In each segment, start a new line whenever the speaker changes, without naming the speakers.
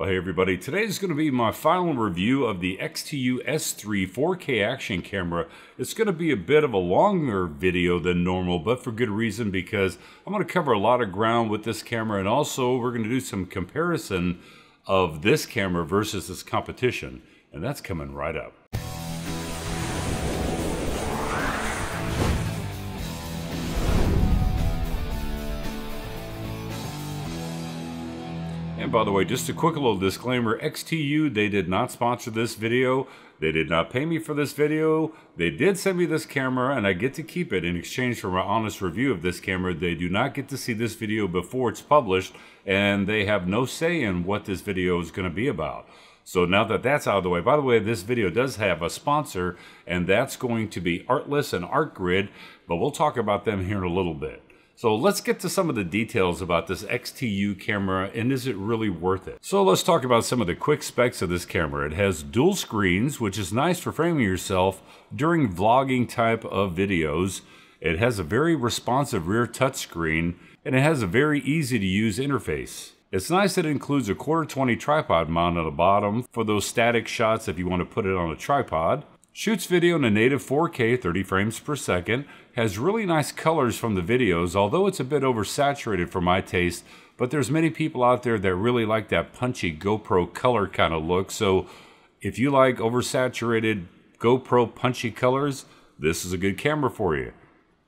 Well, hey everybody, today is going to be my final review of the XTU S3 4K action camera. It's going to be a bit of a longer video than normal, but for good reason, because I'm going to cover a lot of ground with this camera, and also we're going to do some comparison of this camera versus this competition, and that's coming right up. And by the way, just a quick little disclaimer, XTU, they did not sponsor this video. They did not pay me for this video. They did send me this camera and I get to keep it in exchange for my honest review of this camera. They do not get to see this video before it's published, and they have no say in what this video is going to be about. So now that that's out of the way, by the way, this video does have a sponsor, and that's going to be Artlist and ArtGrid, but we'll talk about them here in a little bit. So let's get to some of the details about this XTU camera, and is it really worth it? So let's talk about some of the quick specs of this camera. It has dual screens, which is nice for framing yourself during vlogging type of videos. It has a very responsive rear touchscreen, and it has a very easy to use interface. It's nice that it includes a 1/4-20 tripod mount on the bottom for those static shots if you want to put it on a tripod. Shoots video in a native 4K 30 frames per second, has really nice colors from the videos, although it's a bit oversaturated for my taste, but there's many people out there that really like that punchy GoPro color kind of look, so if you like oversaturated GoPro punchy colors, this is a good camera for you.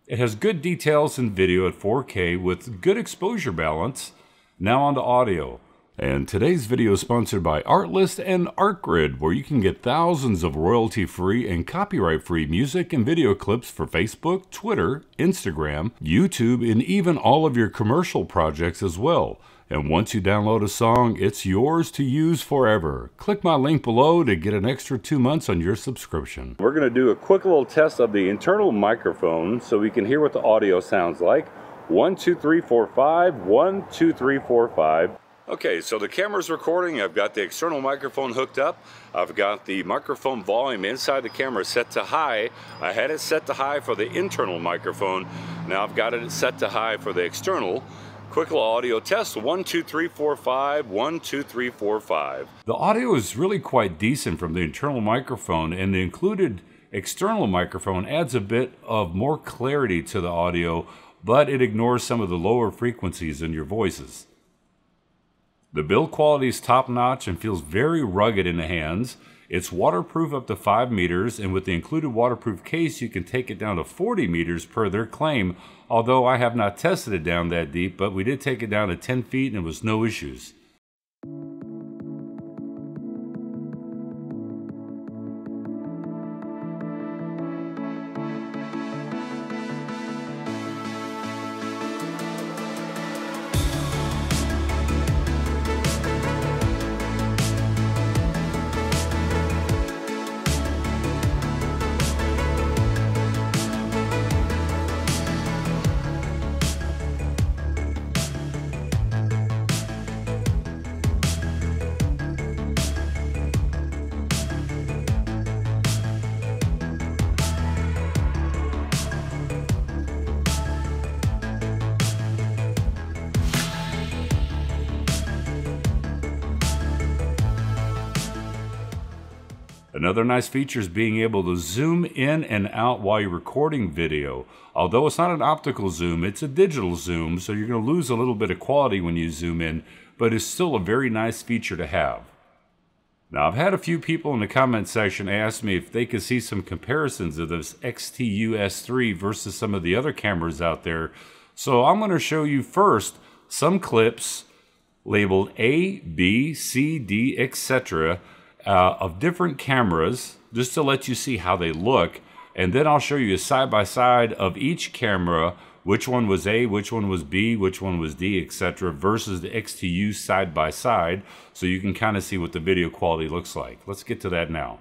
It has good details in video at 4K with good exposure balance. Now on to audio. And today's video is sponsored by Artlist and ArtGrid, where you can get thousands of royalty-free and copyright-free music and video clips for Facebook, Twitter, Instagram, YouTube, and even all of your commercial projects as well. And once you download a song, it's yours to use forever. Click my link below to get an extra 2 months on your subscription. We're going to do a quick little test of the internal microphone so we can hear what the audio sounds like. 1, 2, 3, 4, 5. 1, 2, 3, 4, 5. Okay, so the camera's recording. I've got the external microphone hooked up. I've got the microphone volume inside the camera set to high. I had it set to high for the internal microphone. Now I've got it set to high for the external. Quick little audio test. 1, 2, 3, 4, 5. 1, 2, 3, 4, 5. The audio is really quite decent from the internal microphone, and the included external microphone adds a bit of more clarity to the audio, but it ignores some of the lower frequencies in your voices. The build quality is top-notch and feels very rugged in the hands. It's waterproof up to 5 meters, and with the included waterproof case, you can take it down to 40 meters per their claim, although I have not tested it down that deep, but we did take it down to 10 feet and it was no issues. Another nice feature is being able to zoom in and out while you're recording video. Although it's not an optical zoom, it's a digital zoom, so you're going to lose a little bit of quality when you zoom in, but it's still a very nice feature to have. Now, I've had a few people in the comment section ask me if they could see some comparisons of this XTU S3 versus some of the other cameras out there. So I'm going to show you first some clips labeled A, B, C, D, etc. Of different cameras, just to let you see how they look, and then I'll show you a side-by-side of each camera, which one was A, which one was B, which one was D, etc. versus the XTU side-by-side, so you can kind of see what the video quality looks like. Let's get to that now.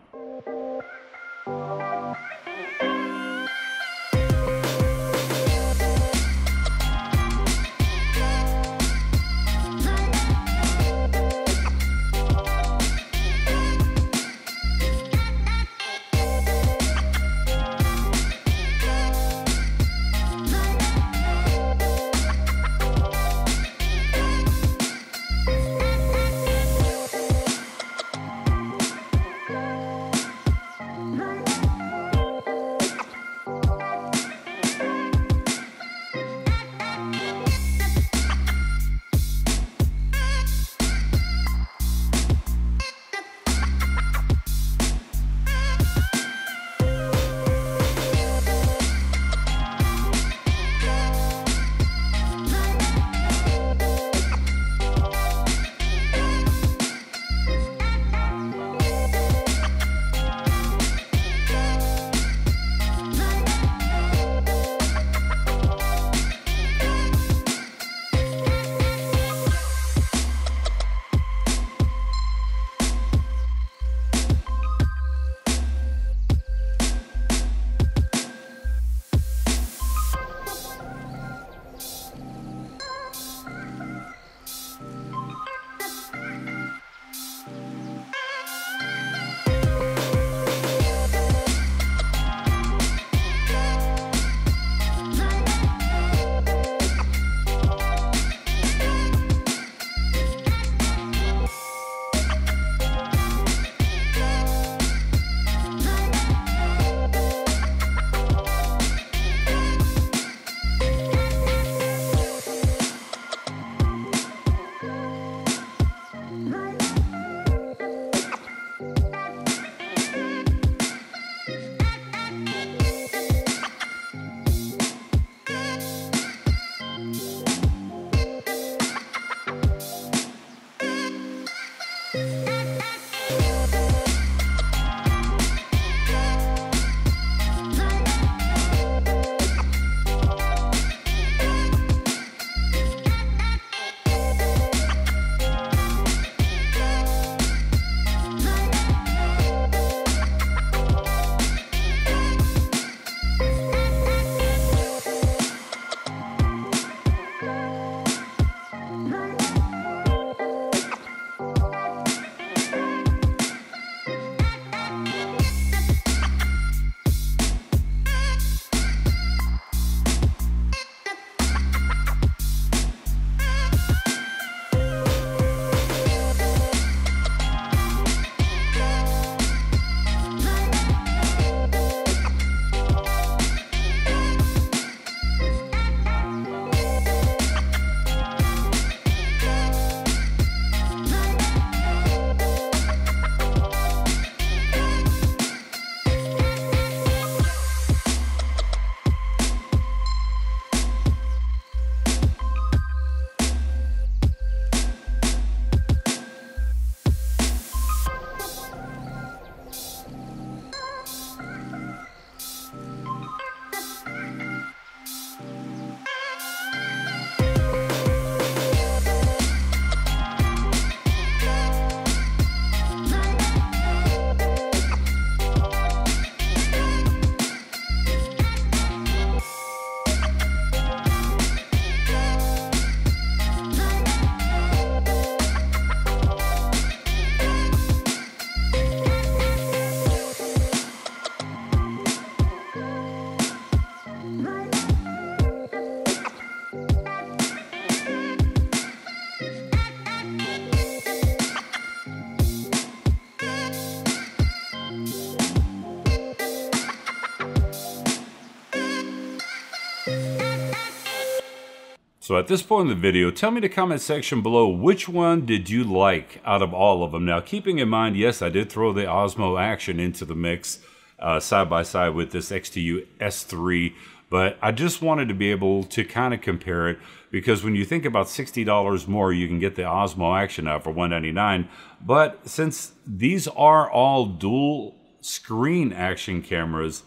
So at this point in the video, tell me in the comment section below, which one did you like out of all of them? Now, keeping in mind, yes, I did throw the Osmo Action into the mix side by side with this XTU S3, but I just wanted to be able to kind of compare it, because when you think about $60 more, you can get the Osmo Action out for $199. But since these are all dual screen action cameras,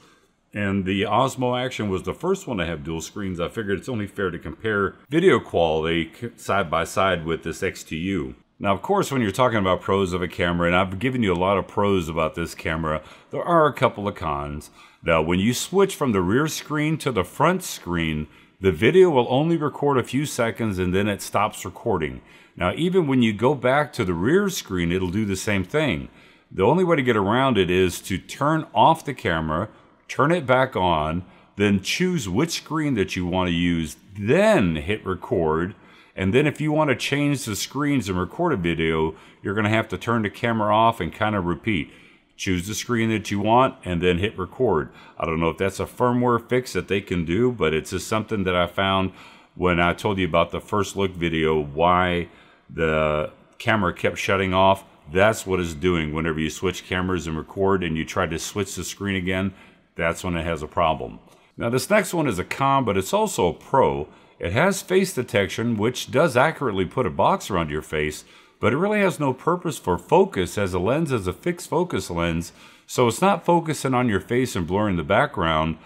and the Osmo Action was the first one to have dual screens, I figured it's only fair to compare video quality side by side with this XTU. Now, of course, when you're talking about pros of a camera, and I've given you a lot of pros about this camera, there are a couple of cons. Now, when you switch from the rear screen to the front screen, the video will only record a few seconds and then it stops recording. Now, even when you go back to the rear screen, it'll do the same thing. The only way to get around it is to turn off the camera, turn it back on, then choose which screen that you want to use, then hit record. And then if you want to change the screens and record a video, you're going to have to turn the camera off and kind of repeat. Choose the screen that you want and then hit record. I don't know if that's a firmware fix that they can do, but it's just something that I found when I told you about the first look video, why the camera kept shutting off. That's what it's doing whenever you switch cameras and record and you try to switch the screen again. That's when it has a problem. Now, this next one is a con, but it's also a pro. It has face detection, which does accurately put a box around your face, but it really has no purpose for focus, as the lens is a fixed focus lens, so it's not focusing on your face and blurring the background.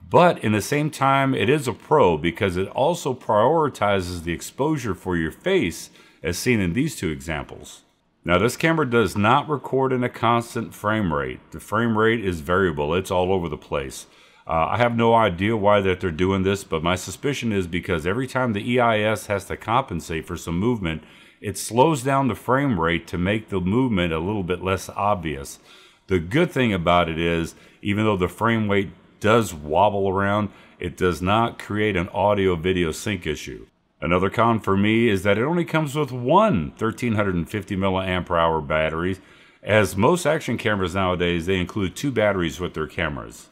But in the same time, it is a pro because it also prioritizes the exposure for your face, as seen in these two examples. Now, this camera does not record in a constant frame rate. The frame rate is variable. It's all over the place. I have no idea why that they're doing this, but my suspicion is because every time the EIS has to compensate for some movement, it slows down the frame rate to make the movement a little bit less obvious. The good thing about it is, even though the frame rate does wobble around, it does not create an audio-video sync issue. Another con for me is that it only comes with one 1350 milliamp hour battery, as most action cameras nowadays, they include two batteries with their cameras.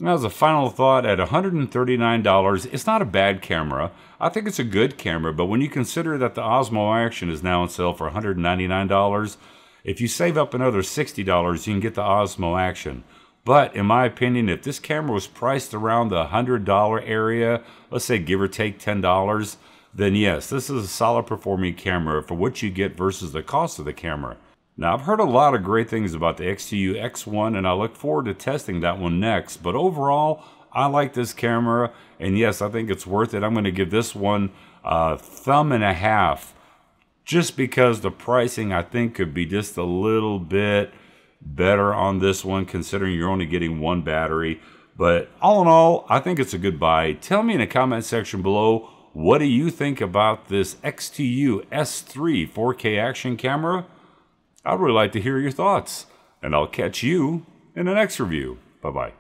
Now, as a final thought, at $139, it's not a bad camera. I think it's a good camera, but when you consider that the Osmo Action is now on sale for $199, if you save up another $60, you can get the Osmo Action. But in my opinion, if this camera was priced around the $100 area, let's say give or take $10, then yes, this is a solid performing camera for what you get versus the cost of the camera. Now, I've heard a lot of great things about the XTU X1, and I look forward to testing that one next. But overall, I like this camera, and yes, I think it's worth it. I'm going to give this one a thumb and a half, just because the pricing, I think, could be just a little bit better on this one, considering you're only getting one battery. But all in all, I think it's a good buy. Tell me in the comment section below, what do you think about this XTU S3 4K action camera? I'd really like to hear your thoughts, and I'll catch you in the next review. Bye-bye.